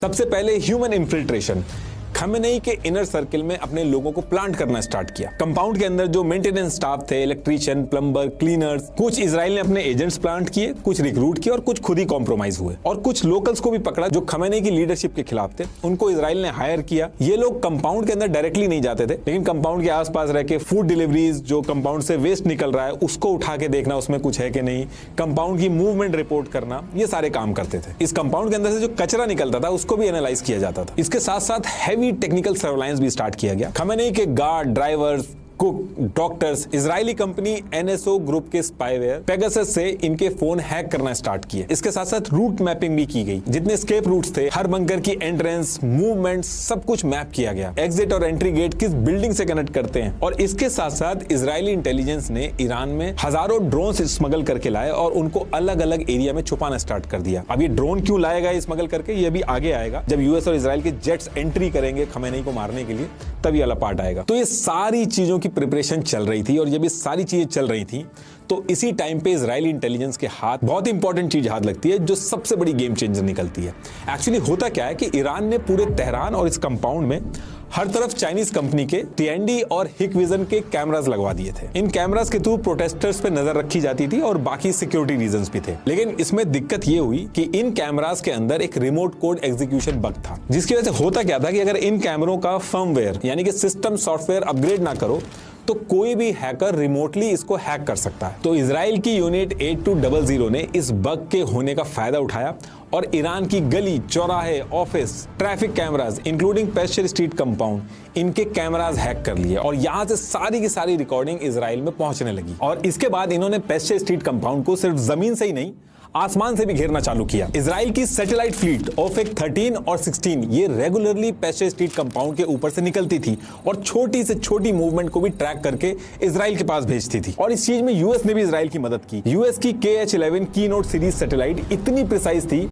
सबसे पहले human infiltration. Khamenei के इनर सर्किल में अपने लोगों को प्लांट करना स्टार्ट किया। कंपाउंड के अंदर जो मेंटेनेंस स्टाफ थे, इलेक्ट्रीशियन, प्लम्बर, क्लीनर्स, कुछ इजराइल ने अपने एजेंट्स प्लांट किए, कुछ रिक्रूट किए और कुछ खुद ही कॉम्प्रोमाइज हुए। और कुछ लोकल्स को भी पकड़ा जो खमेनेई की लीडरशिप के खिलाफ थे, उनको इजराइल ने हायर किया। ये लोग कंपाउंड के अंदर डायरेक्टली नहीं जाते थे, लेकिन कंपाउंड के आसपास रह के फूड डिलीवरीज, जो कंपाउंड से वेस्ट निकल रहा है उसको उठा के देखना उसमें कुछ है कि नहीं, कंपाउंड की मूवमेंट रिपोर्ट करना, ये सारे काम करते थे। इस कंपाउंड के अंदर से जो कचरा निकलता था उसको भी एनालाइज किया जाता था। इसके साथ साथ हैवी टेक्निकल सर्वेलांस भी स्टार्ट किया गया। खमेनेई के guard, drivers, cook, doctors, Israeli company NSO group के स्पाईवेयर पेगासस से इनके फोन हैक करना स्टार्ट किए। इसके साथ साथ रूट मैपिंग भी की गई। जितने स्केप रूट्स थे, हर बंकर की एंट्रेंस, मूवमेंट, सब कुछ मैप किया गया। एग्जिट और एंट्री गेट किस बिल्डिंग से कनेक्ट करते हैं। और इसके साथ साथ इजरायली इंटेलिजेंस ने ईरान में हजारों ड्रोन स्मगल करके लाए और उनको अलग अलग एरिया में छुपाना स्टार्ट कर दिया। अब ये ड्रोन क्यों लाएगा स्मगल करके, ये भी आगे आएगा। जब यूएस और इजराइल के जेट्स एंट्री करेंगे खमेनेई को मारने के लिए, तब ये वाला पार्ट आएगा। तो ये सारी चीजों की प्रिपरेशन चल रही थी। और जब ये सारी चीजें चल रही थी तो इसी टाइम पे इजरायली इंटेलिजेंस के हाथ बहुत इंपॉर्टेंट चीज हाथ लगती है, जो सबसे बड़ी गेम चेंजर निकलती है। एक्चुअली होता क्या है कि ईरान ने पूरे तेहरान और इस कंपाउंड में हर तरफ चाइनीज कंपनी के टीएनडी और हिकविजन के कैमरास लगवा दिए थे। इन कैमरास के थ्रू प्रोटेस्टर्स पे नजर रखी जाती थी और बाकी सिक्योरिटी रीजंस भी थे। लेकिन इसमें दिक्कत ये हुई कि इन कैमरास के अंदर एक रिमोट कोड एग्जीक्यूशन बग था, जिसकी वजह से होता क्या था कि अगर इन कैमरों का फर्मवेयर यानी कि सिस्टम सॉफ्टवेयर अपग्रेड ना करो तो कोई भी हैकर रिमोटली इसको हैक कर सकता है। तो इजराइल की यूनिट 8200 ने इस बग के होने का फायदा उठाया और ईरान की गली, चौराहे, office, traffic cameras including pasture street compound, इनके कैमरास हैक कर लिए और यहां से सारी की सारी रिकॉर्डिंग इजराइल में पहुंचने लगी। और इसके बाद इन्होंने पेस्चर स्ट्रीट कंपाउंड को सिर्फ जमीन से ही नहीं, आसमान से भी घेरना चालू किया। इजराइल की सैटेलाइट फ्लीट ओफेक 13 और 16 ये रेगुलरली पेस्चर स्ट्रीट कंपाउंड के ऊपर से निकलती थी और छोटी से छोटी मूवमेंट को भी ट्रैक करके इजराइल के पास भेजती थी। और इस चीज में यूएस ने भी इजराइल की मदद की। यूएस की KH-11 कीनोट सीरीज सैटेलाइट इतनी प्रिसाइज थी